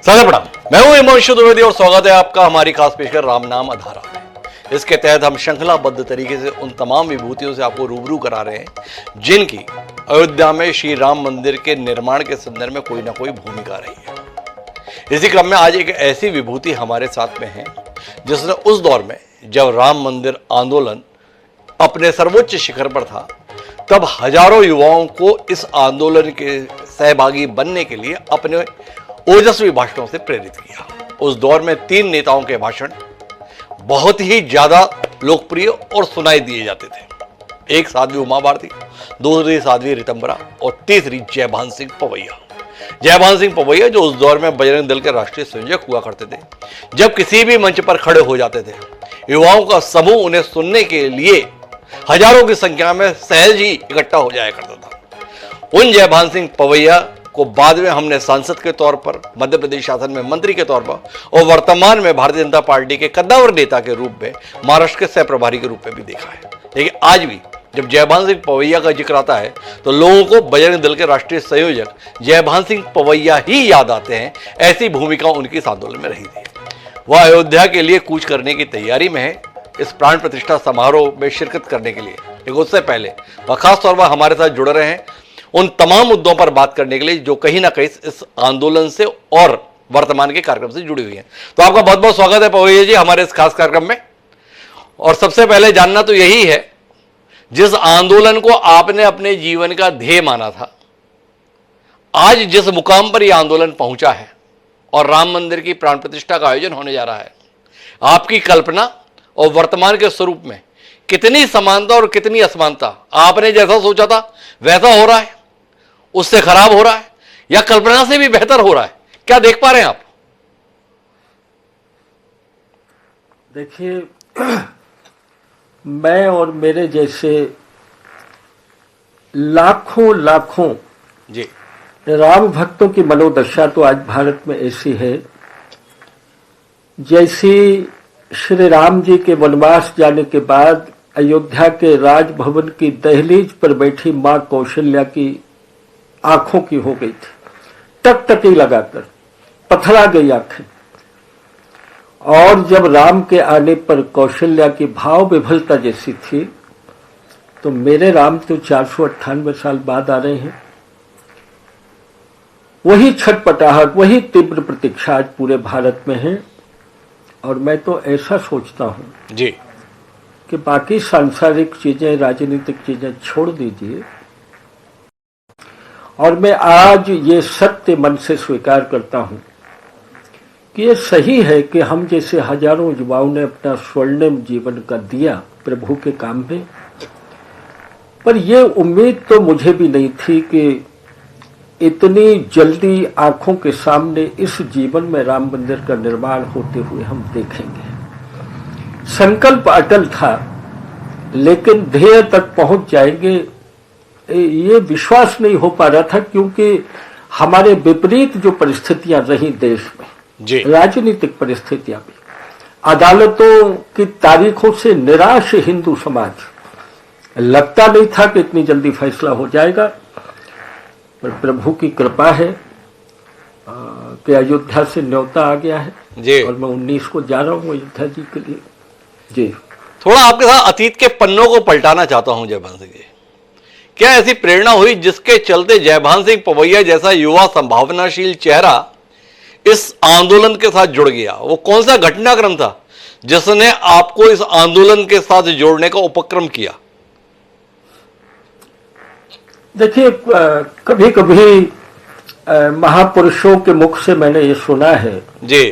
सादर प्रणाम। मैं हूं हिमांशु द्विवेदी और स्वागत है आपका हमारी खास पेशकश राम नाम अधारा में। इसके तहत हम श्रृंखलाबद्ध तरीके से उन तमाम विभूतियों से आपको रूबरू करा रहे हैं जिनकी अयोध्या में श्री राम मंदिर के निर्माण के संदर्भ में कोई ना कोई भूमिका रही है। इसी क्रम में आज एक ऐसी विभूति हमारे साथ में है जिसने उस दौर में जब राम मंदिर आंदोलन अपने सर्वोच्च शिखर पर था तब हजारों युवाओं को इस आंदोलन के सहभागी बनने के लिए अपने ओजस्वी भाषणों से प्रेरित किया। उस दौर में 3 नेताओं के भाषण बहुत ही ज्यादा लोकप्रिय और सुनाई दिए जाते थे। एक साध्वी उमा भारती, दूसरी साध्वी ऋतंबरा और तीसरी जयभान सिंह पवैया। जयभान सिंह पवैया जो उस दौर में बजरंग दल के राष्ट्रीय संयोजक हुआ करते थे, जब किसी भी मंच पर खड़े हो जाते थे युवाओं का समूह उन्हें सुनने के लिए हजारों की संख्या में सहज ही इकट्ठा हो जाया करता था। उन जयभान सिंह पवैया को बाद में हमने सांसद के तौर पर, मध्य प्रदेश शासन में मंत्री के तौर पर और वर्तमान में भारतीय जनता पार्टी के कद्दावर नेता के रूप में महाराष्ट्र के सह प्रभारी के रूप में भी देखा है। लेकिन आज भी जब जयभान सिंह पवैया का जिक्र आता है तो लोगों को बजरंग दल के राष्ट्रीय संयोजक जयभान सिंह पवैया ही याद आते हैं। ऐसी भूमिका उनकी इस आंदोलन में रही थी। वह अयोध्या के लिए कूच करने की तैयारी में है। इस प्राण प्रतिष्ठा समारोह में शिरकत करने के लिए लेकिन उससे पहले वह खास तौर पर हमारे साथ जुड़ रहे हैं उन तमाम मुद्दों पर बात करने के लिए जो कहीं ना कहीं इस आंदोलन से और वर्तमान के कार्यक्रम से जुड़ी हुई हैं। तो आपका बहुत बहुत स्वागत है पवैया जी हमारे इस खास कार्यक्रम में। और सबसे पहले जानना तो यही है, जिस आंदोलन को आपने अपने जीवन का ध्येय माना था, आज जिस मुकाम पर यह आंदोलन पहुंचा है और राम मंदिर की प्राण प्रतिष्ठा का आयोजन होने जा रहा है, आपकी कल्पना और वर्तमान के स्वरूप में कितनी समानता और कितनी असमानता? आपने जैसा सोचा था वैसा हो रहा है, उससे खराब हो रहा है, या कल्पना से भी बेहतर हो रहा है? क्या देख पा रहे हैं आप? देखिए, मैं और मेरे जैसे लाखों जी राम भक्तों की मनोदशा तो आज भारत में ऐसी है जैसी श्री राम जी के वनवास जाने के बाद अयोध्या के राजभवन की दहलीज पर बैठी मां कौशल्या की आंखों की हो गई थी। टकटकी लगाकर पथरा गई आंखें। और जब राम के आने पर कौशल्या की भाव विभलता जैसी थी, तो मेरे राम तो 498 साल बाद आ रहे हैं। वही छटपटाहट, वही तीव्र प्रतीक्षा आज पूरे भारत में है। और मैं तो ऐसा सोचता हूं जी कि बाकी सांसारिक चीजें, राजनीतिक चीजें छोड़ दीजिए, और मैं आज ये सत्य मन से स्वीकार करता हूं कि ये सही है कि हम जैसे हजारों युवाओं ने अपना स्वर्णिम जीवन का दिया प्रभु के काम में। पर ये उम्मीद तो मुझे भी नहीं थी कि इतनी जल्दी आंखों के सामने इस जीवन में राम मंदिर का निर्माण होते हुए हम देखेंगे। संकल्प अटल था, लेकिन ध्येय तक पहुंच जाएंगे ये विश्वास नहीं हो पा रहा था, क्योंकि हमारे विपरीत जो परिस्थितियां रही देश में, राजनीतिक परिस्थितियां भी, अदालतों की तारीखों से निराश हिंदू समाज, लगता नहीं था कि इतनी जल्दी फैसला हो जाएगा। पर प्रभु की कृपा है कि अयोध्या से न्योता आ गया है जी। और मैं 19 को जा रहा हूँ अयोध्या जी के लिए। जी, थोड़ा आपके साथ अतीत के पन्नों को पलटाना चाहता हूं जयभान सिंह जी। क्या ऐसी प्रेरणा हुई जिसके चलते जयभान सिंह पवैया जैसा युवा संभावनाशील चेहरा इस आंदोलन के साथ जुड़ गया? वो कौन सा घटनाक्रम था जिसने आपको इस आंदोलन के साथ जोड़ने का उपक्रम किया? देखिए, कभी कभी महापुरुषों के मुख से मैंने ये सुना है जी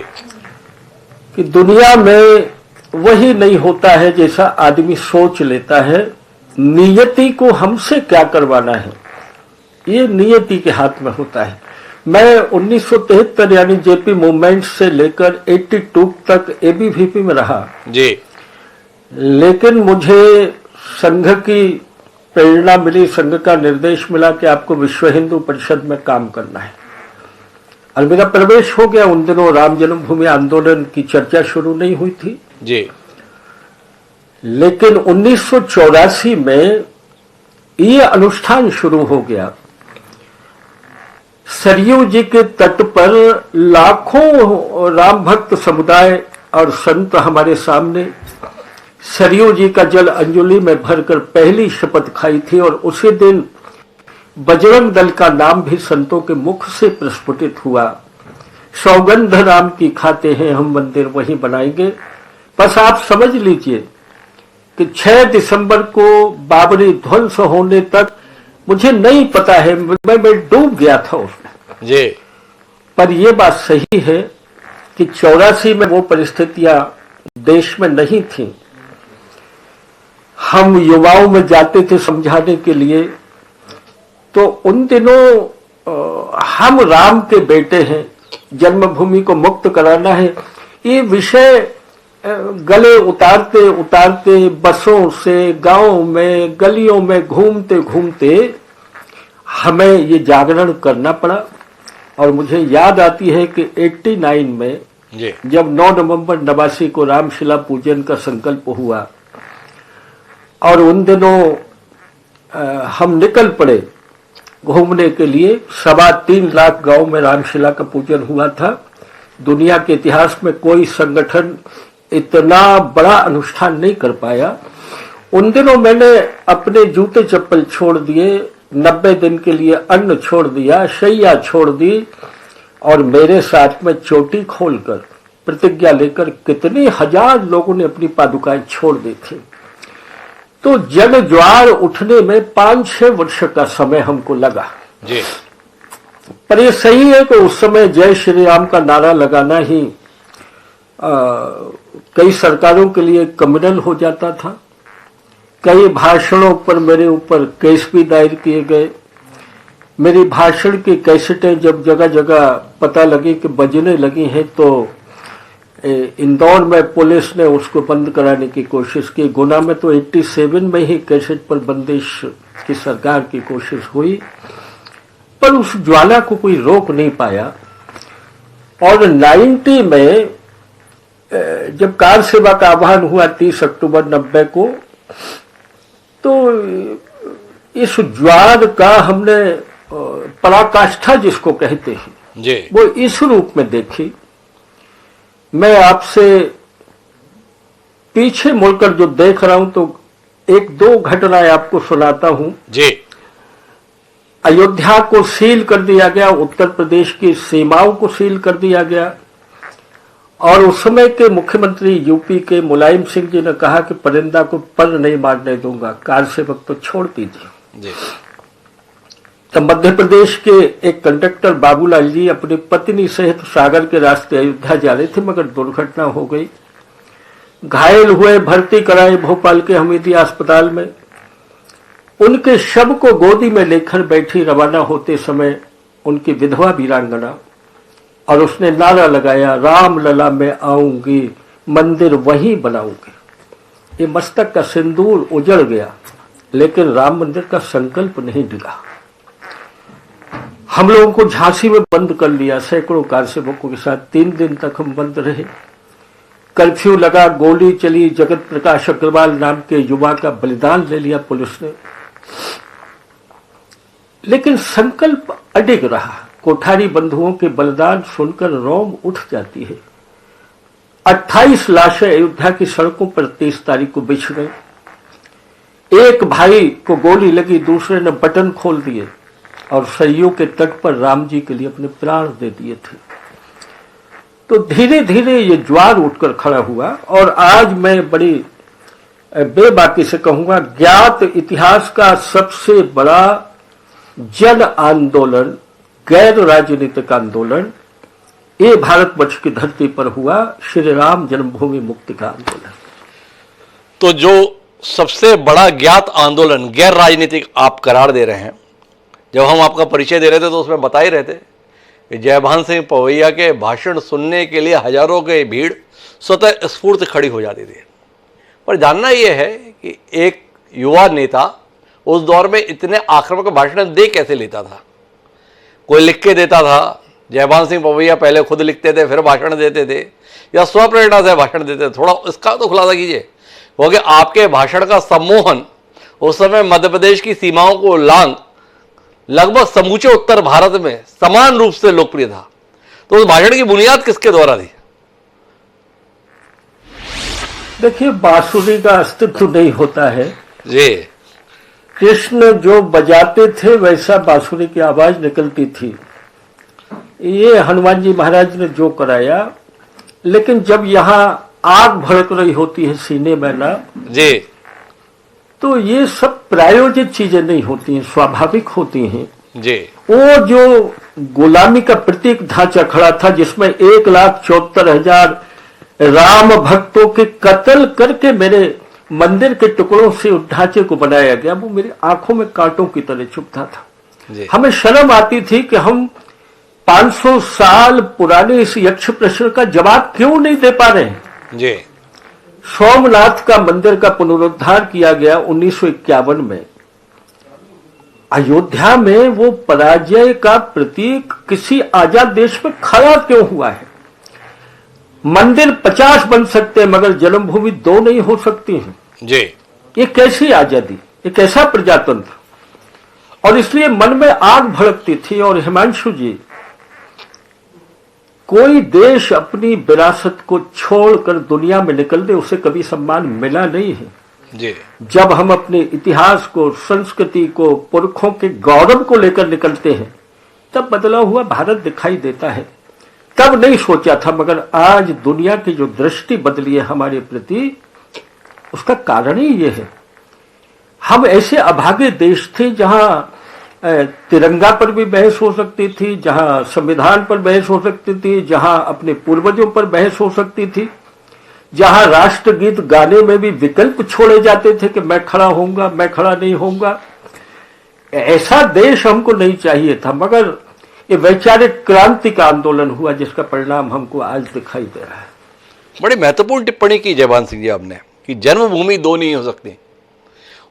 कि दुनिया में वही नहीं होता है जैसा आदमी सोच लेता है। नियति को हमसे क्या करवाना है, ये नियति के हाथ में होता है। मैं 1973 यानी जेपी मूवमेंट से लेकर 82 तक एबीवीपी में रहा जी, लेकिन मुझे संघ की प्रेरणा मिली, संघ का निर्देश मिला कि आपको विश्व हिंदू परिषद में काम करना है, और मेरा प्रवेश हो गया। उन दिनों राम जन्मभूमि आंदोलन की चर्चा शुरू नहीं हुई थी जी, लेकिन 1984 में ये अनुष्ठान शुरू हो गया सरयू जी के तट पर लाखों राम भक्त समुदाय और संत हमारे सामने सरयू जी का जल अंजलि में भरकर पहली शपथ खाई थी, और उसी दिन बजरंग दल का नाम भी संतों के मुख से प्रस्फुटित हुआ। सौगंध राम की खाते हैं हम, मंदिर वहीं बनाएंगे। बस आप समझ लीजिए कि 6 दिसंबर को बाबरी ध्वंस होने तक मुझे नहीं पता है, मैं डूब गया था उसमें जी। पर यह बात सही है कि 84 में वो परिस्थितियां देश में नहीं थी। हम युवाओं में जाते थे समझाने के लिए, तो उन दिनों हम राम के बेटे हैं, जन्मभूमि को मुक्त कराना है, ये विषय गले उतारते उतारते बसों से गांव में गलियों में घूमते घूमते हमें ये जागरण करना पड़ा। और मुझे याद आती है कि 89 में जी। जब 9 नवंबर 89 को रामशिला पूजन का संकल्प हुआ, और उन दिनों हम निकल पड़े घूमने के लिए। 3.25 लाख गांव में रामशिला का पूजन हुआ था। दुनिया के इतिहास में कोई संगठन इतना बड़ा अनुष्ठान नहीं कर पाया। उन दिनों मैंने अपने जूते चप्पल छोड़ दिए, 90 दिन के लिए अन्न छोड़ दिया, शैया छोड़ दी, और मेरे साथ में चोटी खोलकर प्रतिज्ञा लेकर कितने हजार लोगों ने अपनी पादुकाएं छोड़ दी थी। तो जन ज्वार उठने में 5-6 वर्ष का समय हमको लगा जी। पर यह सही है कि उस समय जय श्री राम का नारा लगाना ही कई सरकारों के लिए कम्युनल हो जाता था। कई भाषणों पर मेरे ऊपर केस भी दायर किए गए। मेरी भाषण की कैसेटें जब जगह जगह पता लगी कि बजने लगी हैं, तो इंदौर में पुलिस ने उसको बंद कराने की कोशिश की। गुना में तो 87 में ही कैसेट पर बंदिश की सरकार की कोशिश हुई, पर उस ज्वाला को कोई रोक नहीं पाया। और 90 में जब कार सेवा का आह्वान हुआ 30 अक्टूबर 90 को, तो इस ज्वार का हमने पराकाष्ठा जिसको कहते हैं जी। वो इस रूप में देखी। मैं आपसे पीछे मुड़कर जो देख रहा हूं, तो 1-2 घटनाएं आपको सुनाता हूं। जी। अयोध्या को सील कर दिया गया, उत्तर प्रदेश की सीमाओं को सील कर दिया गया, और उस समय के मुख्यमंत्री यूपी के मुलायम सिंह जी ने कहा कि परिंदा को पर नहीं मारने दूंगा, कार सेवक तो छोड़ दीजिए। जी। तब मध्य प्रदेश के एक कंडक्टर बाबूलाल जी अपनी पत्नी सहित सागर के रास्ते अयोध्या जा रहे थे, मगर दुर्घटना हो गई। घायल हुए, भर्ती कराए भोपाल के हमीदिया अस्पताल में। उनके शव को गोदी में लेकर बैठी रवाना होते समय उनकी विधवा वीरांगना, और उसने नारा लगाया, राम लला में आऊंगी, मंदिर वहीं बनाऊंगी। ये मस्तक का सिंदूर उजड़ गया, लेकिन राम मंदिर का संकल्प नहीं डिगा। हम लोगों को झांसी में बंद कर लिया, सैकड़ों कार सेवकों के साथ 3 दिन तक हम बंद रहे। कर्फ्यू लगा, गोली चली, जगत प्रकाश अग्रवाल नाम के युवा का बलिदान ले लिया पुलिस ने, लेकिन संकल्प अडिग रहा। कोठारी बंधुओं के बलिदान सुनकर रोम उठ जाती है। 28 लाशें अयोध्या की सड़कों पर 30 तारीख को बिछ गई। एक भाई को गोली लगी, दूसरे ने बटन खोल दिए और सरयू के तट पर राम जी के लिए अपने प्राण दे दिए थे। तो धीरे धीरे ये ज्वार उठकर खड़ा हुआ, और आज मैं बड़ी बेबाकी से कहूंगा, ज्ञात इतिहास का सबसे बड़ा जन आंदोलन, गैर राजनीतिक आंदोलन, ये भारतवर्ष की धरती पर हुआ, श्री राम जन्मभूमि मुक्ति का आंदोलन। तो जो सबसे बड़ा ज्ञात आंदोलन गैर राजनीतिक आप करार दे रहे हैं, जब हम आपका परिचय दे रहे थे तो उसमें बता ही रहे थे कि जयभान सिंह पवैया के भाषण सुनने के लिए हजारों की भीड़ स्वतः स्फूर्त खड़ी हो जाती थी। पर जानना यह है कि एक युवा नेता उस दौर में इतने आक्रामक भाषण दे कैसे लेता था? कोई लिख के देता था? जयभान सिंह पवैया पहले खुद लिखते थे फिर भाषण देते थे, या स्वप्रेरणा से भाषण देते थे? थोड़ा इसका तो खुलासा कीजिए। क्योंकि आपके भाषण का सम्मोहन उस समय मध्य प्रदेश की सीमाओं को लांग लगभग समूचे उत्तर भारत में समान रूप से लोकप्रिय था। तो उस भाषण की बुनियाद किसके द्वारा थी? देखिए, बांसुरी का अस्तित्व नहीं होता है जी। कृष्ण जो बजाते थे वैसा बांसुरी की आवाज निकलती थी। ये हनुमान जी महाराज ने जो कराया, लेकिन जब यहाँ आग भड़क रही होती है सीने में ना जी, तो ये सब प्रायोजित चीजें नहीं होती हैं, स्वाभाविक होती हैं। जी। वो जो गुलामी का प्रतीक ढांचा खड़ा था जिसमें 1,74,000 राम भक्तों के कत्ल करके मेरे मंदिर के टुकड़ों से उस ढांचे को बनाया गया, वो मेरी आंखों में कांटों की तरह चुभता था। जी। हमें शर्म आती थी कि हम 500 साल पुराने इस यक्ष प्रश्न का जवाब क्यों नहीं दे पा रहे हैं। जी। सोमनाथ का मंदिर का पुनरुद्धार किया गया 1951 में। अयोध्या में वो पराजय का प्रतीक किसी आजाद देश में खड़ा क्यों हुआ है? मंदिर 50 बन सकते हैं मगर जन्मभूमि 2 नहीं हो सकती है। जी। ये कैसी आजादी, ये कैसा प्रजातंत्र? और इसलिए मन में आग भड़कती थी। और हिमांशु जी, कोई देश अपनी विरासत को छोड़कर दुनिया में निकल दे उसे कभी सम्मान मिला नहीं है। जी। जब हम अपने इतिहास को, संस्कृति को, पुरखों के गौरव को लेकर निकलते हैं तब बदला हुआ भारत दिखाई देता है। तब नहीं सोचा था, मगर आज दुनिया की जो दृष्टि बदली है हमारे प्रति, उसका कारण ही ये है। हम ऐसे अभागे देश थे जहां तिरंगा पर भी बहस हो सकती थी, जहां संविधान पर बहस हो सकती थी, जहां अपने पूर्वजों पर बहस हो सकती थी, जहां राष्ट्रगीत गाने में भी विकल्प छोड़े जाते थे कि मैं खड़ा होऊंगा, मैं खड़ा नहीं होऊंगा। ऐसा देश हमको नहीं चाहिए था, मगर ये वैचारिक क्रांति का आंदोलन हुआ जिसका परिणाम हमको आज दिखाई दे रहा है। बड़ी महत्वपूर्ण टिप्पणी की जयभान सिंह जी आपने कि जन्मभूमि 2 नहीं हो सकती,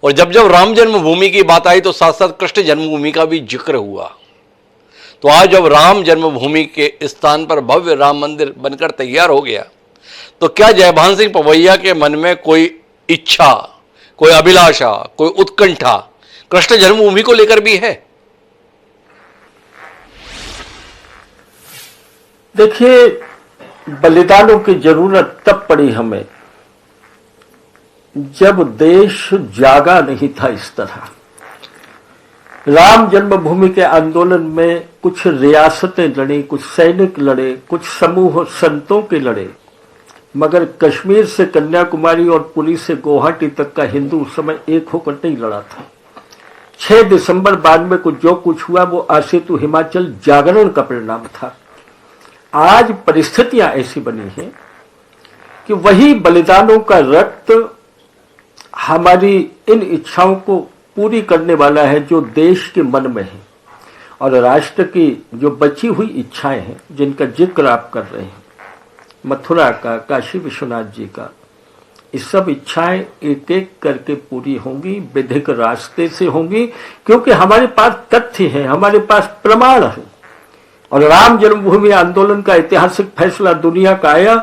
और जब जब राम जन्मभूमि की बात आई तो साथ साथ कृष्ण जन्मभूमि का भी जिक्र हुआ। तो आज जब राम जन्मभूमि के स्थान पर भव्य राम मंदिर बनकर तैयार हो गया, तो क्या जयभान सिंह पवैया के मन में कोई इच्छा, कोई अभिलाषा, कोई उत्कंठा कृष्ण जन्मभूमि को लेकर भी है? देखिए, बलिदानों की जरूरत तब पड़ी हमें जब देश जागा नहीं था इस तरह। राम जन्मभूमि के आंदोलन में कुछ रियासतें लड़ी, कुछ सैनिक लड़े, कुछ समूह संतों के लड़े, मगर कश्मीर से कन्याकुमारी और पुरी से गुवाहाटी तक का हिंदू उस समय एक होकर नहीं लड़ा था। 6 दिसंबर 92 को जो कुछ हुआ वो आसेतु हिमाचल जागरण का परिणाम था। आज परिस्थितियां ऐसी बनी हैं कि वही बलिदानों का रक्त हमारी इन इच्छाओं को पूरी करने वाला है जो देश के मन में है। और राष्ट्र की जो बची हुई इच्छाएं हैं जिनका जिक्र आप कर रहे हैं, मथुरा का, काशी विश्वनाथ जी का, ये सब इच्छाएं एक एक करके पूरी होंगी, विधिक रास्ते से होंगी, क्योंकि हमारे पास तथ्य है, हमारे पास प्रमाण है। और राम जन्मभूमि आंदोलन का ऐतिहासिक फैसला दुनिया का आया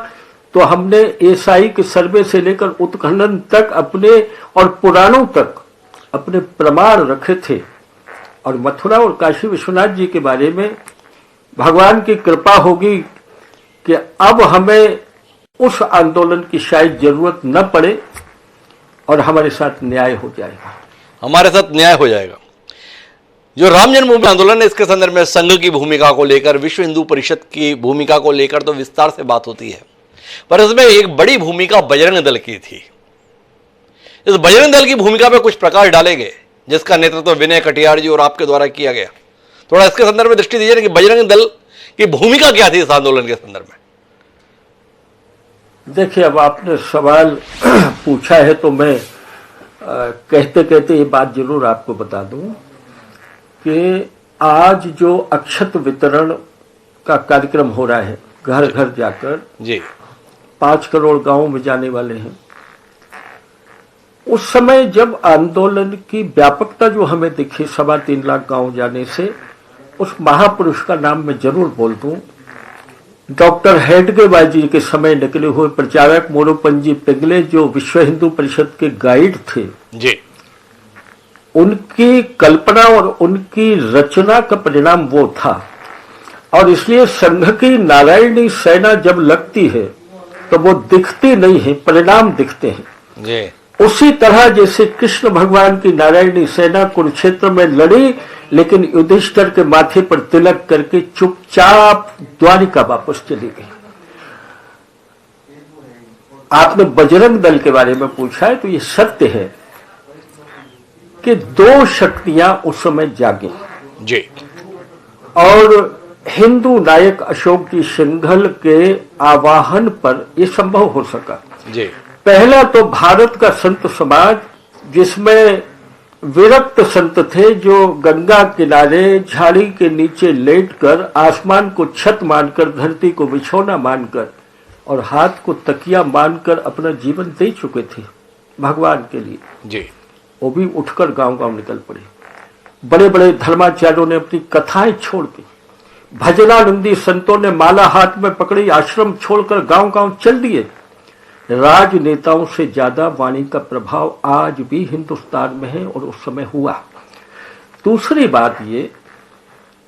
तो हमने एएसआई के सर्वे से लेकर उत्खनन तक अपने और पुराणों तक अपने प्रमाण रखे थे। और मथुरा और काशी विश्वनाथ जी के बारे में भगवान की कृपा होगी कि अब हमें उस आंदोलन की शायद जरूरत न पड़े और हमारे साथ न्याय हो जाएगा। हमारे साथ न्याय हो जाएगा। जो राम जन्मभूमि आंदोलन है, इसके संदर्भ में संघ की भूमिका को लेकर, विश्व हिंदू परिषद की भूमिका को लेकर तो विस्तार से बात होती है, पर इसमें एक बड़ी भूमिका बजरंग दल की थी। इस बजरंग दल की भूमिका पर कुछ प्रकाश डाले गए, जिसका नेतृत्व विनय कटियार जी और आपके द्वारा किया गया। थोड़ा इसके संदर्भ में दृष्टि दीजिए कि बजरंग दल की भूमिका क्या थी इस आंदोलन के संदर्भ में। देखिए, अब आपने सवाल पूछा है तो मैं कहते कहते ये बात जरूर आपको बता दूं कि आज जो अक्षत वितरण का कार्यक्रम हो रहा है, घर घर जाकर जी 5 करोड़ गांवों में जाने वाले हैं, उस समय जब आंदोलन की व्यापकता जो हमें दिखी 3.25 लाख गांव जाने से, उस महापुरुष का नाम मैं जरूर बोल दूं, डॉक्टर हेडगेवार जी के समय निकले हुए प्रचारक मोरोपंजी पिंगले, जो विश्व हिंदू परिषद के गाइड थे जी। उनकी कल्पना और उनकी रचना का परिणाम वो था। और इसलिए संघ की नारायणी सेना जब लगती है तो वो दिखती नहीं है, परिणाम दिखते हैं। जी। उसी तरह जैसे कृष्ण भगवान की नारायणी सेना कुरुक्षेत्र में लड़ी, लेकिन युधिष्ठिर के माथे पर तिलक करके चुपचाप द्वारिका वापस चली गई। आपने बजरंग दल के बारे में पूछा है, तो ये सत्य है कि दो शक्तियां उस समय जागी जी। और हिंदू नायक अशोक जी सिंघल के आवाहन पर यह संभव हो सका। जी। पहला तो भारत का संत समाज, जिसमें विरक्त संत थे जो गंगा किनारे झाड़ी के नीचे लेटकर आसमान को छत मानकर, धरती को बिछौना मानकर और हाथ को तकिया मानकर अपना जीवन दे चुके थे भगवान के लिए। जी। वो भी उठकर गांव-गांव निकल पड़े। बड़े बड़े धर्माचार्यों ने अपनी कथाएं छोड़ दी। भजनानंदी संतों ने माला हाथ में पकड़ी, आश्रम छोड़कर गांव-गांव चल दिए। राजनेताओं से ज्यादा वाणी का प्रभाव आज भी हिंदुस्तान में है और उस समय हुआ। दूसरी बात ये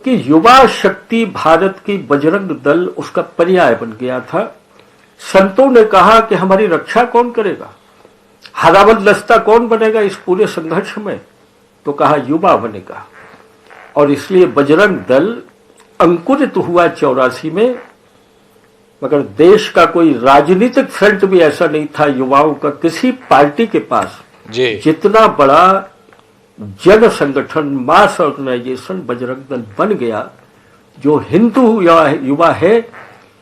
कि युवा शक्ति भारत की बजरंग दल उसका पर्याय बन गया था। संतों ने कहा कि हमारी रक्षा कौन करेगा, हरावत दस्ता कौन बनेगा इस पूरे संघर्ष में, तो कहा युवा बनेगा। और इसलिए बजरंग दल अंकुरित हुआ 84 में, मगर देश का कोई राजनीतिक फ्रंट भी ऐसा नहीं था युवाओं का किसी पार्टी के पास जी। जितना बड़ा जन संगठन, मास ऑर्गेनाइजेशन बजरंग दल बन गया। जो हिंदू युवा है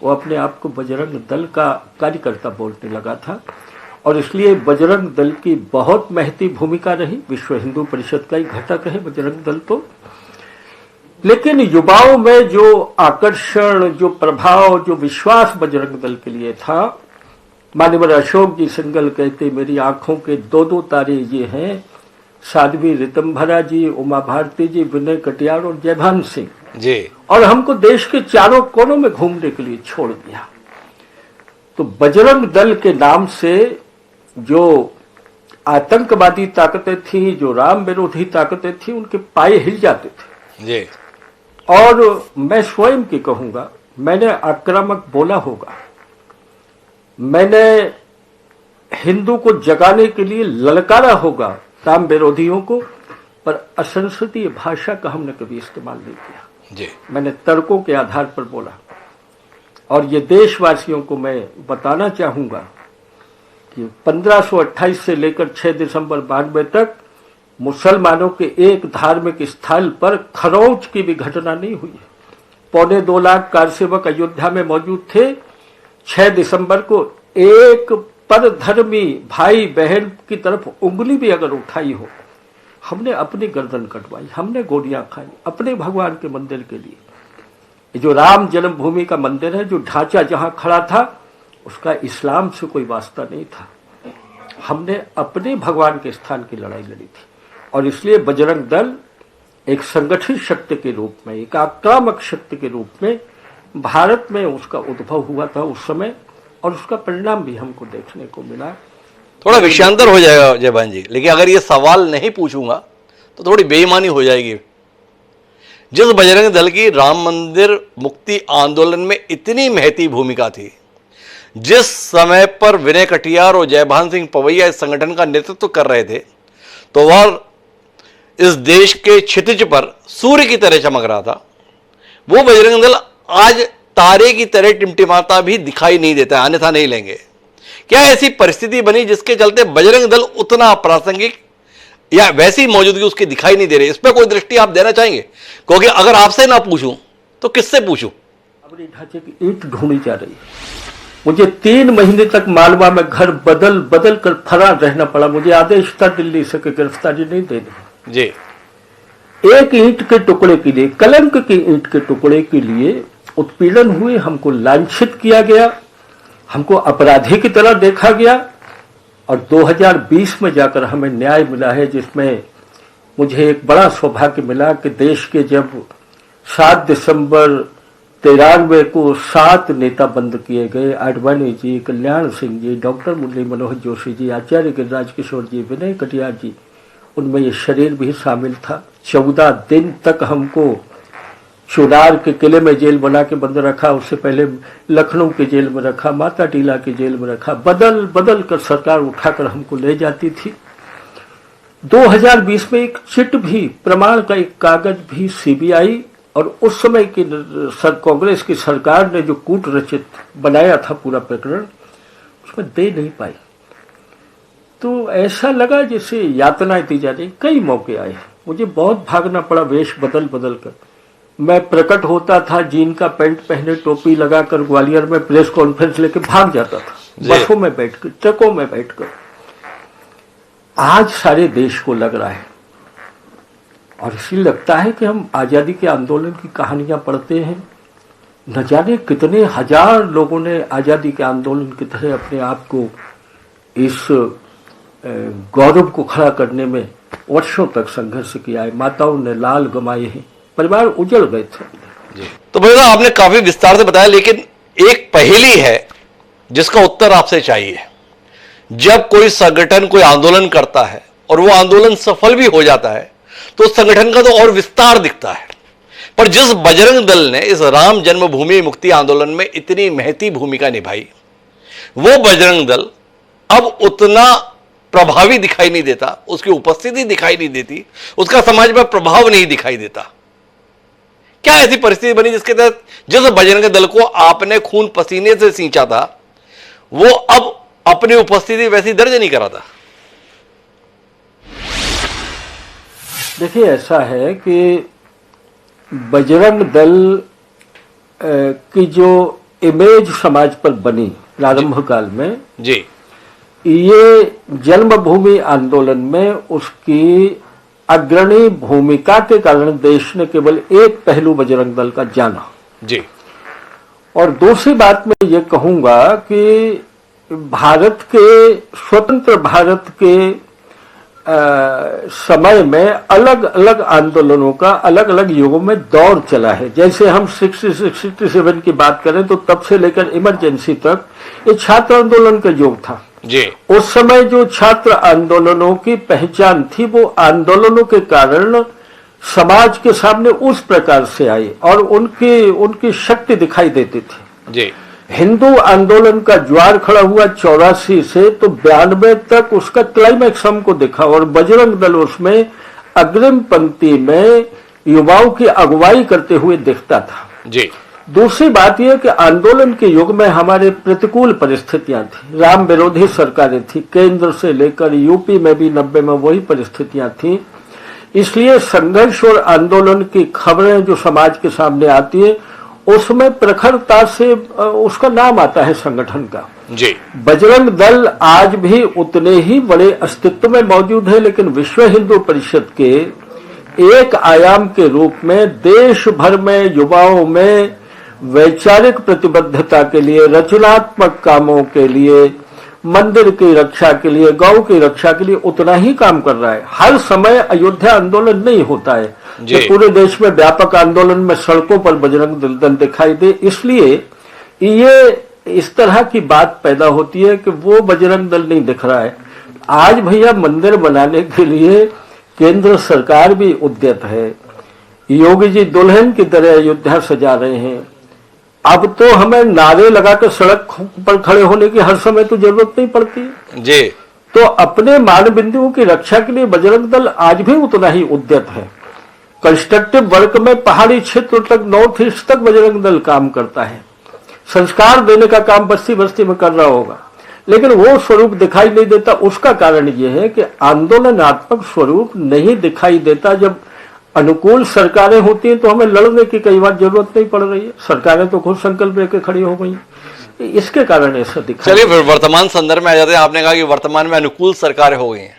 वो अपने आप को बजरंग दल का कार्यकर्ता बोलने लगा था। और इसलिए बजरंग दल की बहुत महती भूमिका रही। विश्व हिंदू परिषद का ही घटक है बजरंग दल तो। लेकिन युवाओं में जो आकर्षण, जो प्रभाव, जो विश्वास बजरंग दल के लिए था, माननीय अशोक जी सिंघल कहते मेरी आंखों के दो दो तारे ये हैं, साध्वी ऋतंभरा जी, उमा भारती जी, विनय कटियार और जयभान सिंह जी। और हमको देश के चारों कोनों में घूमने के लिए छोड़ दिया। तो बजरंग दल के नाम से जो आतंकवादी ताकतें थी, जो राम विरोधी ताकतें थी, उनके पाए हिल जाते थे। जी। और मैं स्वयं की कहूंगा, मैंने आक्रामक बोला होगा, मैंने हिंदू को जगाने के लिए ललकारा होगा राम विरोधियों को, पर असंसदीय भाषा का हमने कभी इस्तेमाल नहीं किया। जी। मैंने तर्कों के आधार पर बोला। और ये देशवासियों को मैं बताना चाहूंगा कि 1528 से लेकर 6 दिसंबर 92 तक मुसलमानों के एक धार्मिक स्थल पर खरोच की भी घटना नहीं हुई है। 2.25 लाख कारसेवक अयोध्या में मौजूद थे। 6 दिसंबर को एक परधर्मी भाई बहन की तरफ उंगली भी अगर उठाई हो, हमने अपनी गर्दन कटवाई, हमने गोलियां खाई अपने भगवान के मंदिर के लिए। जो राम जन्मभूमि का मंदिर है, जो ढांचा जहां खड़ा था, उसका इस्लाम से कोई वास्ता नहीं था। हमने अपने भगवान के स्थान की लड़ाई लड़ी थी। और इसलिए बजरंग दल एक संगठित शक्ति के रूप में, एक आक्रामक शक्ति के रूप में भारत में उसका उद्भव हुआ था उस समय, और उसका परिणाम भी हमको देखने को मिला। थोड़ा विषयांतर हो जाएगा जयभान जी, लेकिन अगर ये सवाल नहीं पूछूंगा तो थोड़ी बेईमानी हो जाएगी। जिस बजरंग दल की राम मंदिर मुक्ति आंदोलन में इतनी महती भूमिका थी, जिस समय पर विनय कटियार और जयभान सिंह पवैया इस संगठन का नेतृत्व कर रहे थे, तो वह इस देश के क्षितिज पर सूर्य की तरह चमक रहा था। वो बजरंग दल आज तारे की तरह टिमटिमाता भी दिखाई नहीं देता, अन्यथा नहीं लेंगे। क्या ऐसी परिस्थिति बनी जिसके चलते बजरंग दल उतना प्रासंगिक या वैसी मौजूदगी उसकी दिखाई नहीं दे रही? इस पर कोई दृष्टि आप देना चाहेंगे? क्योंकि अगर आपसे ना पूछूं तो किससे पूछूं? अपनी ढांचे की ईंट ढूंढी जा रही है। मुझे 3 महीने तक मालवा में घर बदल बदल कर फरार रहना पड़ा। मुझे आदेश था दिल्ली से कि गिरफ्तारी नहीं देनी। जी। एक ईंट के टुकड़े के लिए, कलंक की ईंट के टुकड़े के लिए उत्पीड़न हुए, हमको लांछित किया गया, हमको अपराधी की तरह देखा गया। और 2020 में जाकर हमें न्याय मिला है, जिसमें मुझे एक बड़ा सौभाग्य मिला कि देश के जब 7 दिसंबर 93 को 7 नेता बंद किए गए, आडवाणी जी, कल्याण सिंह जी, डॉक्टर मुरली मनोहर जोशी जी, आचार्य गिरिराज किशोर जी, विनय कटियार जी, उनमें ये शरीर भी शामिल था। 14 दिन तक हमको चुनार के किले में जेल बना के बंद रखा, उससे पहले लखनऊ के जेल में रखा, माता टीला के जेल में रखा, बदल बदल कर सरकार उठाकर हमको ले जाती थी। 2020 में एक चिट भी, प्रमाण का एक कागज भी सीबीआई और उस समय की कांग्रेस की सरकार ने जो कूट रचित बनाया था पूरा प्रकरण, उसमें दे नहीं पाई। तो ऐसा लगा जैसे यातनाएं दी जा रही। कई मौके आए, मुझे बहुत भागना पड़ा वेश बदल बदल कर। मैं प्रकट होता था जीन का पैंट पहने, टोपी लगाकर, ग्वालियर में प्रेस कॉन्फ्रेंस लेके भाग जाता था, बसों में बैठकर, ट्रकों में बैठकर। आज सारे देश को लग रहा है और इसलिए लगता है कि हम आजादी के आंदोलन की कहानियां पढ़ते हैं। न जाने कितने हजार लोगों ने आजादी के आंदोलन की तरह अपने आप को इस गौरव को खड़ा करने में वर्षों तक संघर्ष किया है। माताओं ने लाल गंवाए हैं, परिवार उजड़ गए थे। जी। तो भैया आपने काफी विस्तार से बताया, लेकिन एक पहेली है जिसका उत्तर आपसे चाहिए। जब कोई संगठन कोई आंदोलन करता है और वो आंदोलन सफल भी हो जाता है तो उस संगठन का तो और विस्तार दिखता है, पर जिस बजरंग दल ने इस राम जन्मभूमि मुक्ति आंदोलन में इतनी महती भूमिका निभाई, वो बजरंग दल अब उतना प्रभावी दिखाई नहीं देता, उसकी उपस्थिति दिखाई नहीं देती, उसका समाज पर प्रभाव नहीं दिखाई देता। क्या ऐसी परिस्थिति बनी जिसके तहत जिस बजरंग दल को आपने खून पसीने से सींचा था वो अब अपनी उपस्थिति वैसी दर्ज नहीं करा था? देखिए, ऐसा है कि बजरंग दल की जो इमेज समाज पर बनी प्रारंभ काल में जी, ये जन्मभूमि आंदोलन में उसकी अग्रणी भूमिका के कारण देश ने केवल एक पहलू बजरंग दल का जाना जी। और दूसरी बात मैं ये कहूंगा कि भारत के, स्वतंत्र भारत के समय में अलग अलग आंदोलनों का अलग अलग युगों में दौर चला है। जैसे हम 67 की बात करें तो तब से लेकर इमरजेंसी तक ये छात्र आंदोलन का युग था जी। उस समय जो छात्र आंदोलनों की पहचान थी वो आंदोलनों के कारण समाज के सामने उस प्रकार से आई और उनकी शक्ति दिखाई देती थी जी। हिंदू आंदोलन का ज्वार खड़ा हुआ 84 से तो 92 तक उसका क्लाइमैक्स हमको दिखा और बजरंग दल उसमें अग्रिम पंक्ति में युवाओं की अगुवाई करते हुए दिखता था जी। दूसरी बात यह कि आंदोलन के युग में हमारे प्रतिकूल परिस्थितियां थी, राम विरोधी सरकारें थी, केंद्र से लेकर यूपी में भी 90 में वही परिस्थितियां थी। इसलिए संघर्ष और आंदोलन की खबरें जो समाज के सामने आती है उसमें प्रखरता से उसका नाम आता है संगठन का जी। बजरंग दल आज भी उतने ही बड़े अस्तित्व में मौजूद है, लेकिन विश्व हिंदू परिषद के एक आयाम के रूप में देश भर में युवाओं में वैचारिक प्रतिबद्धता के लिए, रचनात्मक कामों के लिए, मंदिर की रक्षा के लिए, गौ की रक्षा के लिए उतना ही काम कर रहा है। हर समय अयोध्या आंदोलन नहीं होता है कि पूरे देश में व्यापक आंदोलन में सड़कों पर बजरंग दल दिखाई दे। इसलिए ये इस तरह की बात पैदा होती है कि वो बजरंग दल नहीं दिख रहा है। आज भैया मंदिर बनाने के लिए केंद्र सरकार भी उद्यत है, योगी जी दुल्हन की तरह अयोध्या सजा रहे हैं। अब तो हमें नारे लगाकर सड़क पर खड़े होने की हर समय तो जरूरत नहीं पड़ती जी। तो अपने मान बिंदुओं की रक्षा के लिए बजरंग दल आज भी उतना ही उद्यत है। कंस्ट्रक्टिव वर्क में पहाड़ी क्षेत्र तक, नॉर्थ ईस्ट तक बजरंग दल काम करता है। संस्कार देने का काम बस्ती बस्ती में कर रहा होगा, लेकिन वो स्वरूप दिखाई नहीं देता। उसका कारण ये है कि आंदोलनात्मक स्वरूप नहीं दिखाई देता। जब अनुकूल सरकारें होती हैं तो हमें लड़ने की कई बार जरूरत नहीं पड़ रही है, सरकारें तो खुद संकल्प लेकर खड़ी हो गई। इसके कारण ऐसा दिखा। चलिए फिर वर्तमान संदर्भ में आ जाते हैं। आपने कहा कि वर्तमान में अनुकूल सरकारें हो गई हैं,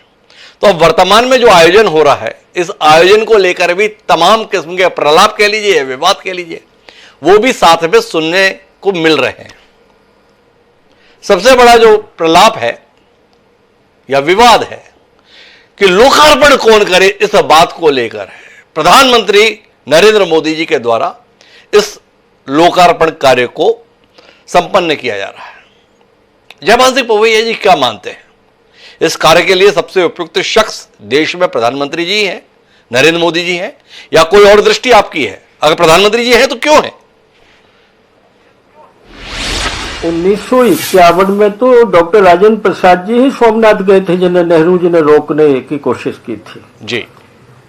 तो अब वर्तमान में जो आयोजन हो रहा है, इस आयोजन को लेकर भी तमाम किस्म के प्रलाप कह लीजिए, विवाद कह लीजिए, वो भी साथ में सुनने को मिल रहे हैं। सबसे बड़ा जो प्रलाप है या विवाद है कि लोकार्पण कौन करे, इस बात को लेकर है। प्रधानमंत्री नरेंद्र मोदी जी के द्वारा इस लोकार्पण कार्य को संपन्न किया जा रहा है। जयपाल सिंह पवैया जी क्या मानते हैं इस कार्य के लिए सबसे उपयुक्त शख्स देश में प्रधानमंत्री जी हैं, नरेंद्र मोदी जी हैं, या कोई और दृष्टि आपकी है? अगर प्रधानमंत्री जी हैं तो क्यों है? 1951 में तो डॉक्टर राजेंद्र प्रसाद जी ही सोमनाथ गए थे, जिन्हें नेहरू जी ने रोकने की कोशिश की थी जी।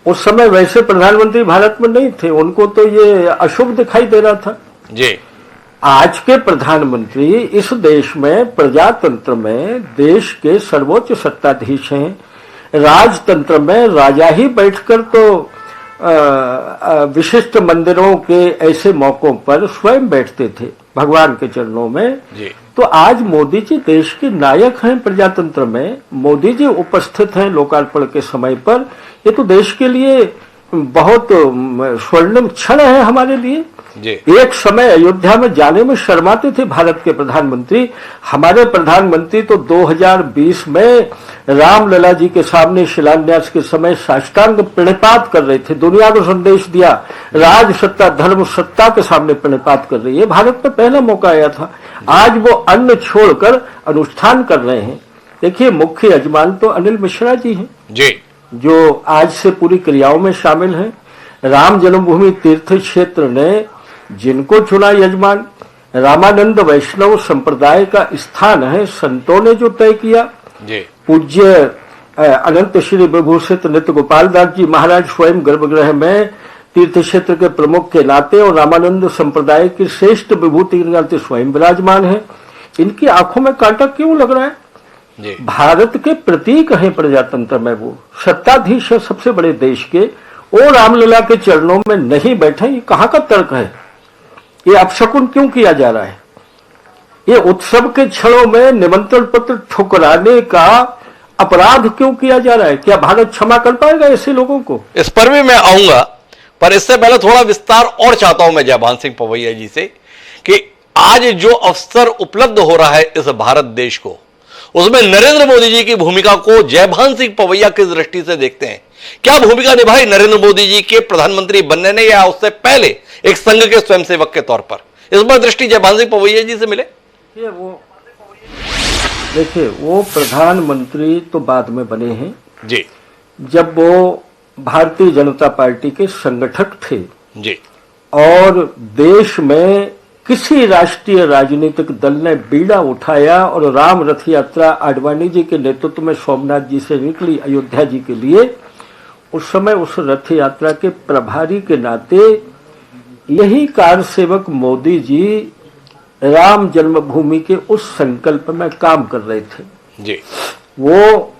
उस समय वैसे प्रधानमंत्री भारत में नहीं थे, उनको तो ये अशुभ दिखाई दे रहा था जी। आज के प्रधानमंत्री इस देश में प्रजातंत्र में देश के सर्वोच्च सत्ताधीश हैं। राजतंत्र में राजा ही बैठकर तो विशिष्ट मंदिरों के ऐसे मौकों पर स्वयं बैठते थे भगवान के चरणों में जी। तो आज मोदी जी देश के नायक हैं प्रजातंत्र में। मोदी जी उपस्थित हैं लोकार्पण के समय पर। ये तो देश के लिए बहुत स्वर्णिम क्षण है हमारे लिए। जी। एक समय अयोध्या में जाने में शर्माते थे भारत के प्रधानमंत्री। हमारे प्रधानमंत्री तो 2020 में रामलला जी के सामने शिलान्यास के समय साष्टांग प्रणिपात कर रहे थे। दुनिया को संदेश दिया, राज सत्ता धर्म सत्ता के सामने प्रणिपात कर रही है। भारत में पहला मौका आया था। आज वो अन्न छोड़कर अनुष्ठान कर रहे हैं। देखिए, मुख्य यजमान तो अनिल मिश्रा जी हैं जी, जो आज से पूरी क्रियाओं में शामिल हैं। राम जन्मभूमि तीर्थ क्षेत्र ने जिनको चुना यजमान, रामानंद वैष्णव संप्रदाय का स्थान है, संतों ने जो तय किया। जी। पूज्य अनंत श्री विभूषित नित्य गोपाल दास जी महाराज स्वयं गर्भगृह में तीर्थ क्षेत्र के प्रमुख के नाते और रामानंद संप्रदाय की श्रेष्ठ विभूति के नाते स्वयं विराजमान है। इनकी आंखों में कांटा क्यों लग रहा है? जी। भारत के प्रतीक है प्रजातंत्र में, वो सत्ताधीश है सबसे बड़े देश के। वो रामलला के चरणों में नहीं बैठे, ये कहाँ का तर्क है? ये अपशकुन क्यों किया जा रहा है? ये उत्सव के क्षणों में निमंत्रण पत्र ठुकराने का अपराध क्यों किया जा रहा है? क्या भारत क्षमा कर पाएगा ऐसे लोगों को? इस पर भी मैं आऊंगा, पर इससे पहले थोड़ा विस्तार और चाहता हूं मैं जयभान सिंह पवैया जी से कि आज जो अवसर उपलब्ध हो रहा है इस भारत देश को, उसमें नरेंद्र मोदी जी की भूमिका को जयभान सिंह पवैया किस दृष्टि से देखते हैं? क्या भूमिका निभाई नरेंद्र मोदी जी के प्रधानमंत्री बनने ने, या उससे पहले एक संघ के स्वयंसेवक के तौर पर? इस पर दृष्टि जयभान सिंह पवैया जी से मिले। देखिए, वो प्रधानमंत्री तो बाद में बने हैं जी। जब वो भारतीय जनता पार्टी के संगठक थे जी। और देश में किसी राष्ट्रीय राजनीतिक दल ने बीड़ा उठाया और राम रथ यात्रा आडवाणी जी के नेतृत्व में सोमनाथ जी से निकली अयोध्या जी के लिए, उस समय उस रथ यात्रा के प्रभारी के नाते यही कार्यसेवक मोदी जी राम जन्मभूमि के उस संकल्प में काम कर रहे थे। जी। वो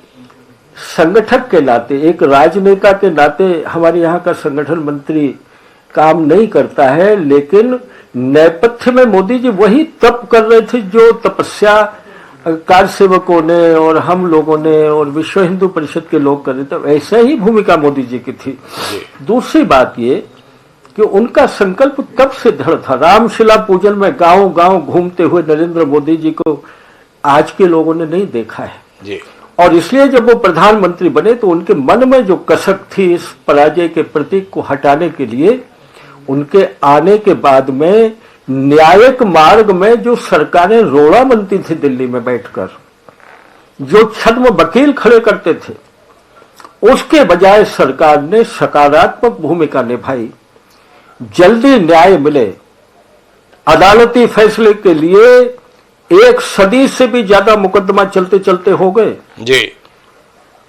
संगठक के नाते, एक राजनेता के नाते हमारे यहाँ का संगठन मंत्री काम नहीं करता है, लेकिन नेपथ्य में मोदी जी वही तप कर रहे थे जो तपस्या कार्यसेवकों ने और हम लोगों ने और विश्व हिंदू परिषद के लोग कर रहे थे। ऐसे ही भूमिका मोदी जी की थी। दूसरी बात ये कि उनका संकल्प तब से दृढ़ था। रामशिला पूजन में गांव गांव घूमते हुए नरेंद्र मोदी जी को आज के लोगों ने नहीं देखा है जी। और इसलिए जब वो प्रधानमंत्री बने तो उनके मन में जो कसक थी इस पराजय के प्रतीक को हटाने के लिए, उनके आने के बाद में न्यायिक मार्ग में जो सरकारें रोड़ा बनती थी दिल्ली में बैठकर, जो छद्म वकील खड़े करते थे, उसके बजाय सरकार ने सकारात्मक भूमिका निभाई। जल्दी न्याय मिले, अदालती फैसले के लिए 1 सदी से भी ज्यादा मुकदमा चलते चलते हो गए जी।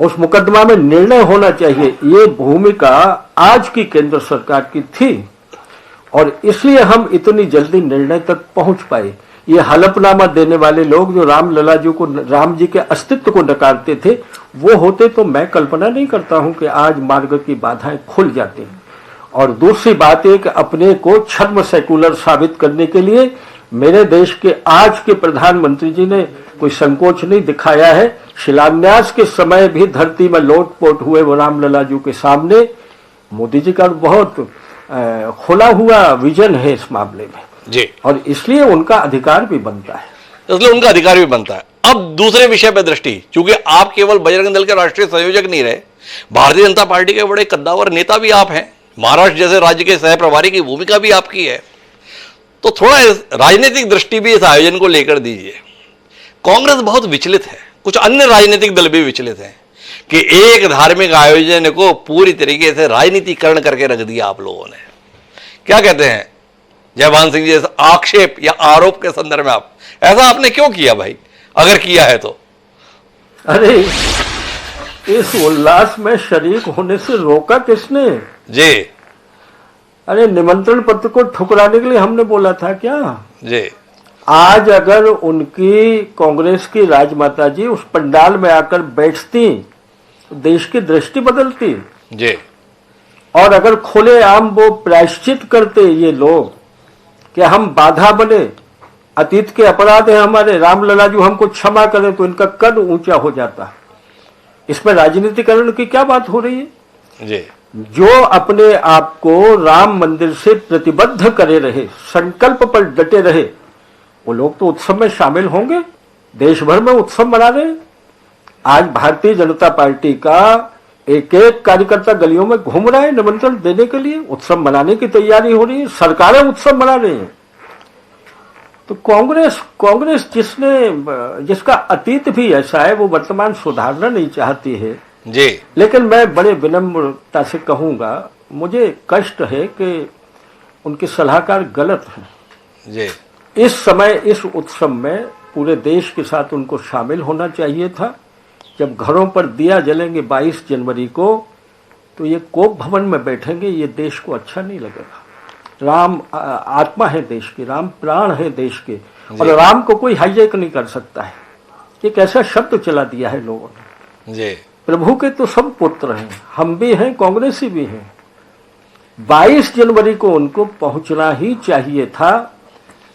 उस मुकदमा में निर्णय होना चाहिए, ये भूमिका आज की केंद्र सरकार की थी और इसलिए हम इतनी जल्दी निर्णय तक पहुंच पाए। ये हलफनामा देने वाले लोग जो रामलला जी को, राम जी के अस्तित्व को नकारते थे, वो होते तो मैं कल्पना नहीं करता हूं कि आज मार्ग की बाधाएं खुल जाती। और दूसरी बात है कि अपने को छद्म सेकुलर साबित करने के लिए मेरे देश के आज के प्रधानमंत्री जी ने कोई संकोच नहीं दिखाया है। शिलान्यास के समय भी धरती में लोटपोट हुए वो रामलला जी के सामने मोदी जी का बहुत खुला हुआ विजन है इस मामले में जी। और इसलिए उनका अधिकार भी बनता है। इसलिए उनका अधिकार भी बनता है। अब दूसरे विषय पर दृष्टि, क्योंकि आप केवल बजरंग दल के राष्ट्रीय संयोजक नहीं रहे, भारतीय जनता पार्टी के बड़े कद्दावर नेता भी आप हैं। महाराष्ट्र जैसे राज्य के सह प्रभारी की भूमिका भी आपकी है, तो थोड़ा राजनीतिक दृष्टि भी इस आयोजन को लेकर दीजिए। कांग्रेस बहुत विचलित है, कुछ अन्य राजनीतिक दल भी विचलित हैं कि एक धार्मिक आयोजन को पूरी तरीके से राजनीतिकरण करके रख दिया आप लोगों ने। क्या कहते हैं जयभान सिंह जी, इस आक्षेप या आरोप के संदर्भ में आप ऐसा आपने क्यों किया भाई, अगर किया है तो? अरे इस उल्लास में शरीक होने से रोका किसने जी? अरे निमंत्रण पत्र को ठुकराने के लिए हमने बोला था क्या? जी। आज अगर उनकी कांग्रेस की राजमाता जी उस पंडाल में आकर बैठती तो देश की दृष्टि बदलती जी। और अगर खुलेआम वो प्रायश्चित करते ये लोग कि हम बाधा बने, अतीत के अपराध हैं हमारे, रामलला जी हमको क्षमा करें, तो इनका कद ऊंचा हो जाता। इसमें राजनीतिकरण की क्या बात हो रही है? जी। जो अपने आप को राम मंदिर से प्रतिबद्ध करे रहे, संकल्प पर डटे रहे, वो लोग तो उत्सव में शामिल होंगे। देश भर में उत्सव मना रहे हैं। आज भारतीय जनता पार्टी का एक एक कार्यकर्ता गलियों में घूम रहा है निमंत्रण देने के लिए, उत्सव मनाने की तैयारी हो रही है, सरकारें उत्सव मना रही हैं। तो कांग्रेस जिसका अतीत भी ऐसा है, वो वर्तमान सुधारना नहीं चाहती है जी। लेकिन मैं बड़े विनम्रता से कहूंगा, मुझे कष्ट है कि उनके सलाहकार गलत हैं जी। इस समय इस उत्सव में पूरे देश के साथ उनको शामिल होना चाहिए था। जब घरों पर दिया जलेंगे 22 जनवरी को, तो ये कोप भवन में बैठेंगे, ये देश को अच्छा नहीं लगेगा। राम आत्मा है देश की, राम प्राण है देश के, और राम को कोई हाईजैक नहीं कर सकता है। एक ऐसा शब्द चला दिया है लोगों ने जी। प्रभु के तो सब पुत्र हैं, हम भी हैं, कांग्रेसी भी हैं। 22 जनवरी को उनको पहुंचना ही चाहिए था,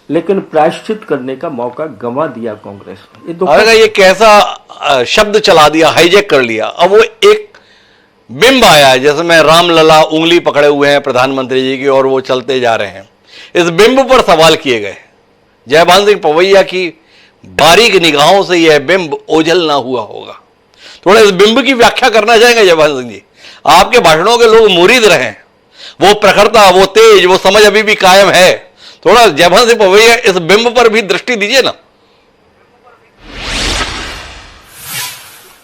लेकिन प्रायश्चित करने का मौका गंवा दिया कांग्रेस ने। अगर ये कैसा शब्द चला दिया, हाईजैक कर लिया। अब वो एक बिंब आया, जैसे मैं रामलला उंगली पकड़े हुए हैं प्रधानमंत्री जी की और वो चलते जा रहे हैं, इस बिंब पर सवाल किए गए। जयभान सिंह पवैया की बारीक निगाहों से यह बिंब ओझल ना हुआ होगा। थोड़ा इस बिंब की व्याख्या करना चाहेंगे जयभान सिंह जी? आपके भाषणों के लोग मुरीद रहे हैं, वो प्रखरता, वो तेज, वो समझ अभी भी कायम है। थोड़ा जयभान सिंह पवैया इस बिंब पर भी दृष्टि दीजिए ना।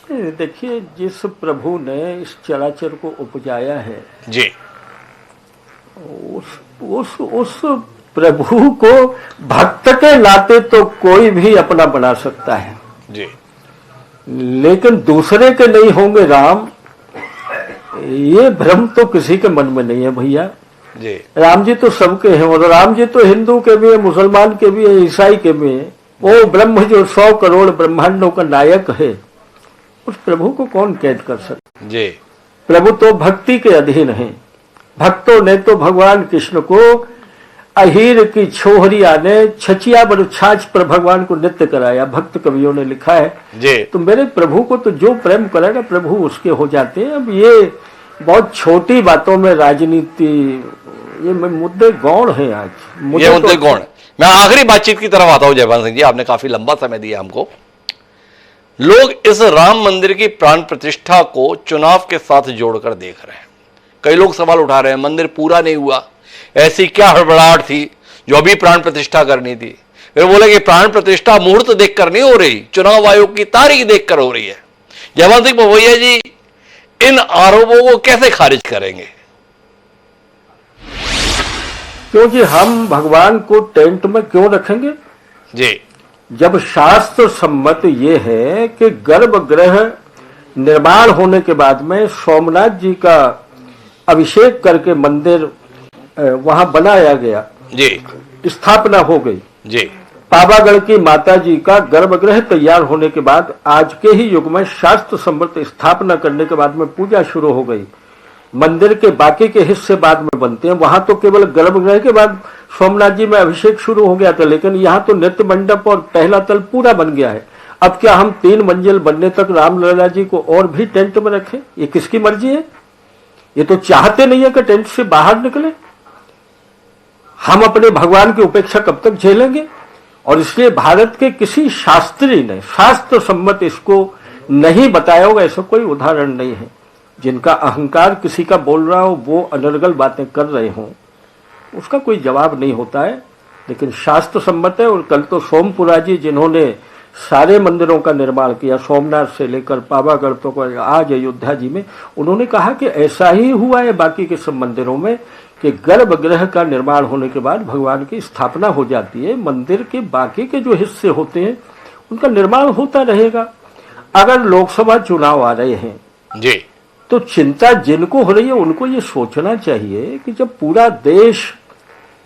देखिए, जिस प्रभु ने इस चराचर को उपजाया है जी, उस प्रभु को भक्त के नाते तो कोई भी अपना बना सकता है जी, लेकिन दूसरे के नहीं होंगे राम, ये भ्रम तो किसी के मन में नहीं है भैया जी। राम जी तो सबके हैं, और राम जी तो हिंदू के भी है, मुसलमान के भी है, ईसाई के भी है। वो ब्रह्म जो 100 करोड़ ब्रह्मांडों का नायक है, उस प्रभु को कौन कैद कर सकता जी। प्रभु तो भक्ति के अधीन है। भक्तों ने तो भगवान कृष्ण को अहीर की छोहरिया ने छचिया बड़ छाछ पर भगवान को नृत्य कराया। भक्त कवियों ने लिखा है जी। तो मेरे प्रभु को तो जो प्रेम करेगा प्रभु उसके हो जाते हैं। अब ये बहुत छोटी बातों में राजनीति, ये मुद्दे गौण है आज, ये मुद्दे गौण। मैं आखिरी बातचीत की तरफ आता हूं जयभान सिंह जी, आपने काफी लंबा समय दिया हमको। लोग इस राम मंदिर की प्राण प्रतिष्ठा को चुनाव के साथ जोड़कर देख रहे हैं। कई लोग सवाल उठा रहे हैं, मंदिर पूरा नहीं हुआ, ऐसी क्या हड़बड़ाहट थी जो अभी प्राण प्रतिष्ठा करनी थी। फिर बोले कि प्राण प्रतिष्ठा मुहूर्त देखकर नहीं हो रही, चुनाव आयोग की तारीख देखकर हो रही है। जयभान सिंह पवैया जी इन आरोपों को कैसे खारिज करेंगे? क्योंकि हम भगवान को टेंट में क्यों रखेंगे जी, जब शास्त्र सम्मत ये है कि गर्भगृह निर्माण होने के बाद में सोमनाथ जी का अभिषेक करके मंदिर वहां बनाया गया जी, स्थापना हो गई जी। पावागढ़ की माता जी का गर्भगृह तैयार होने के बाद आज के ही युग में शास्त्र सम्मत स्थापना करने के बाद में पूजा शुरू हो गई। मंदिर के बाकी के हिस्से बाद में बनते हैं, वहां तो केवल गर्भगृह के बाद सोमनाथ जी में अभिषेक शुरू हो गया था, लेकिन यहाँ तो नृत्य मंडप और पहला तल पूरा बन गया है। अब क्या हम 3 मंजिल बनने तक रामलला जी को और भी टेंट में रखें? ये किसकी मर्जी है? ये तो चाहते नहीं है कि टेंट से बाहर निकले। हम अपने भगवान की उपेक्षा कब तक झेलेंगे? और इसलिए भारत के किसी शास्त्री ने शास्त्र सम्मत इसको नहीं बताया होगा, ऐसा कोई उदाहरण नहीं है। जिनका अहंकार किसी का बोल रहा हो, वो अनर्गल बातें कर रहे हों, उसका कोई जवाब नहीं होता है। लेकिन शास्त्र सम्मत है। और कल तो सोमपुरा जी जिन्होंने सारे मंदिरों का निर्माण किया, सोमनाथ से लेकर पावागढ़ तक, आज अयोध्या जी में। उन्होंने कहा कि ऐसा ही हुआ है बाकी के सब मंदिरों में कि गर्भगृह का निर्माण होने के बाद भगवान की स्थापना हो जाती है, मंदिर के बाकी के जो हिस्से होते हैं उनका निर्माण होता रहेगा। अगर लोकसभा चुनाव आ रहे हैं जी, तो चिंता जिनको हो रही है उनको ये सोचना चाहिए कि जब पूरा देश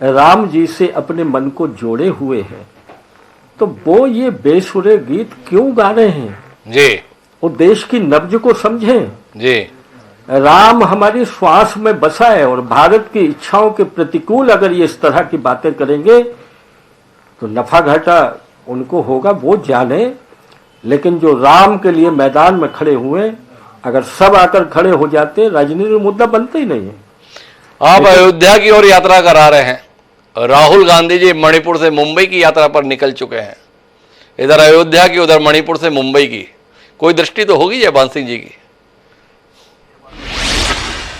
राम जी से अपने मन को जोड़े हुए है तो वो ये बेसुरे गीत क्यों गा रहे हैं जी, वो देश की नब्ज को समझें। जी, राम हमारी श्वास में बसा है और भारत की इच्छाओं के प्रतिकूल अगर ये इस तरह की बातें करेंगे तो नफा घाटा उनको होगा, वो जाने। लेकिन जो राम के लिए मैदान में खड़े हुए, अगर सब आकर खड़े हो जाते, राजनीतिक मुद्दा बनता ही नहीं है। आप अयोध्या की ओर यात्रा करा रहे हैं, राहुल गांधी जी मणिपुर से मुंबई की यात्रा पर निकल चुके हैं, इधर अयोध्या की उधर मणिपुर से मुंबई की, कोई दृष्टि तो होगी जयभान सिंह जी की?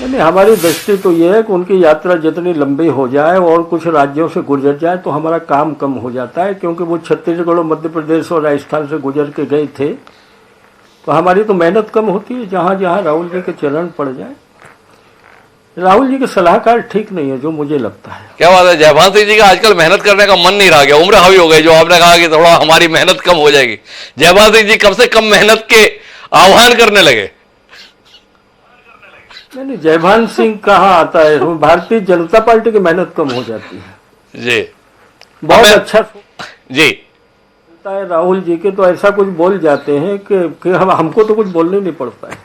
नहीं, हमारी दृष्टि तो यह है कि उनकी यात्रा जितनी लंबी हो जाए और कुछ राज्यों से गुजर जाए तो हमारा काम कम हो जाता है, क्योंकि वो छत्तीसगढ़ और मध्य प्रदेश और राजस्थान से गुजर के गए थे तो हमारी तो मेहनत कम होती है। जहां जहां राहुल जी के चरण पड़ जाए, राहुल जी के सलाहकार ठीक नहीं है जो मुझे लगता है। क्या बात है, जयभान सिंह जी का आजकल मेहनत करने का मन नहीं रहा गया, उम्र हावी हो गई, जो आपने कहा कि थोड़ा हमारी मेहनत कम हो जाएगी। जयभान सिंह जी कब से कम मेहनत के आह्वान करने लगे? नहीं, जयभान सिंह कहाँ आता है, भारतीय जनता पार्टी की मेहनत कम हो जाती है जी, बहुत अच्छा जी है। राहुल जी के तो ऐसा कुछ बोल जाते हैं कि हमको तो कुछ बोलने नहीं पड़ता है।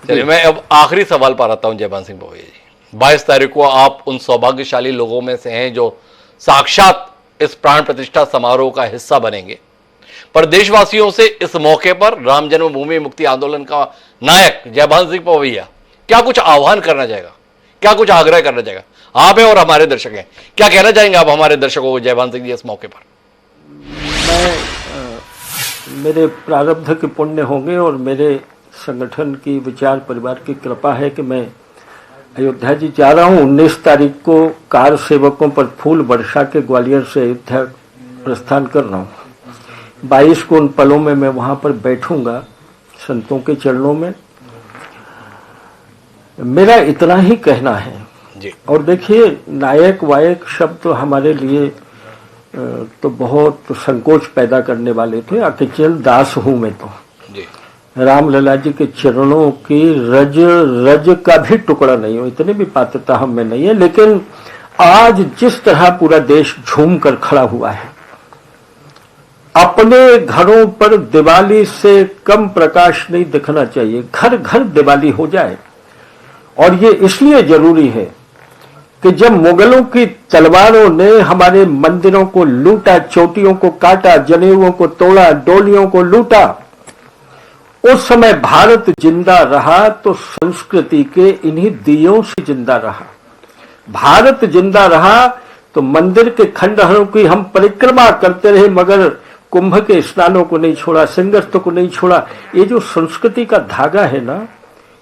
चलिए, मैं अब आखिरी सवाल पर आता हूं जयभान सिंह पवैया जी। 22 तारीख को आप उन सौभाग्यशाली लोगों में से हैं जो साक्षात इस प्राण प्रतिष्ठा समारोह का हिस्सा बनेंगे, पर देशवासियों से इस मौके पर राम जन्मभूमि मुक्ति आंदोलन का नायक जयभान सिंह पवैया क्या कुछ आह्वान करना चाहेगा, क्या कुछ आग्रह करना चाहेगा? आप हैं और हमारे दर्शक हैं, क्या कहना चाहेंगे आप हमारे दर्शकों को जयभान सिंह जी इस मौके पर? मेरे प्रारब्ध के पुण्य होंगे और मेरे संगठन की विचार परिवार की कृपा है कि मैं अयोध्या जी जा रहा हूँ। 19 तारीख को कार सेवकों पर फूल वर्षा के ग्वालियर से अयोध्या प्रस्थान कर रहा हूँ। 22 को उन पलों में मैं वहां पर बैठूंगा संतों के चरणों में। मेरा इतना ही कहना है जी। और देखिए, नायक वायक शब्द तो हमारे लिए तो बहुत संकोच पैदा करने वाले थे। अकेचन दास हूं मैं तो जी। रामलला जी के चरणों की रज रज का भी टुकड़ा नहीं हो, इतनी भी पात्रता हम में नहीं है। लेकिन आज जिस तरह पूरा देश झूम कर खड़ा हुआ है, अपने घरों पर दिवाली से कम प्रकाश नहीं दिखना चाहिए, घर घर दिवाली हो जाए। और ये इसलिए जरूरी है कि जब मुगलों की तलवारों ने हमारे मंदिरों को लूटा, चोटियों को काटा, जनेऊओं को तोड़ा, डोलियों को लूटा, उस समय भारत जिंदा रहा तो संस्कृति के इन्हीं दियों से जिंदा रहा। भारत जिंदा रहा तो मंदिर के खंडहरों की हम परिक्रमा करते रहे, मगर कुंभ के स्नानों को नहीं छोड़ा, सिंगस्त को नहीं छोड़ा। ये जो संस्कृति का धागा है ना,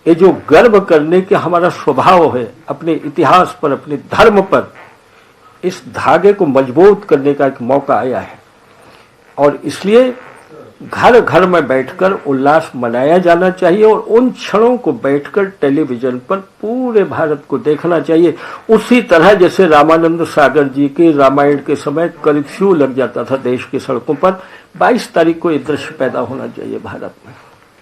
ये जो गर्व करने के हमारा स्वभाव है अपने इतिहास पर, अपने धर्म पर, इस धागे को मजबूत करने का एक मौका आया है। और इसलिए घर घर में बैठकर उल्लास मनाया जाना चाहिए और उन क्षणों को बैठकर टेलीविजन पर पूरे भारत को देखना चाहिए। उसी तरह जैसे रामानंद सागर जी के रामायण के समय कर्फ्यू लग जाता था देश की सड़कों पर, 22 तारीख को ये दृश्य पैदा होना चाहिए भारत में।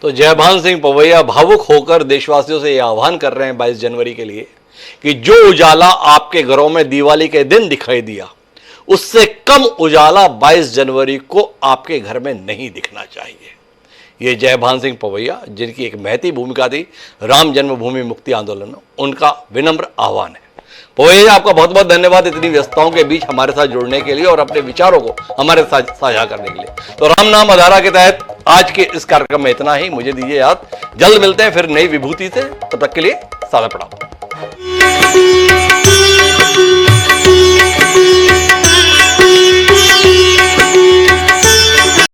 तो जयभान सिंह पवैया भावुक होकर देशवासियों से यह आह्वान कर रहे हैं 22 जनवरी के लिए कि जो उजाला आपके घरों में दिवाली के दिन दिखाई दिया, उससे कम उजाला 22 जनवरी को आपके घर में नहीं दिखना चाहिए। ये जयभान सिंह पवैया, जिनकी एक महती भूमिका थी राम जन्मभूमि मुक्ति आंदोलन में, उनका विनम्र आह्वान है। पवैया जी, आपका बहुत बहुत धन्यवाद इतनी व्यस्तताओं के बीच हमारे साथ जुड़ने के लिए और अपने विचारों को हमारे साथ साझा करने के लिए। तो राम नाम अधारा के तहत आज के इस कार्यक्रम में इतना ही। मुझे दीजिए याद, जल्द मिलते हैं फिर नई विभूति से, तब तक के लिए सादा प्रणाम।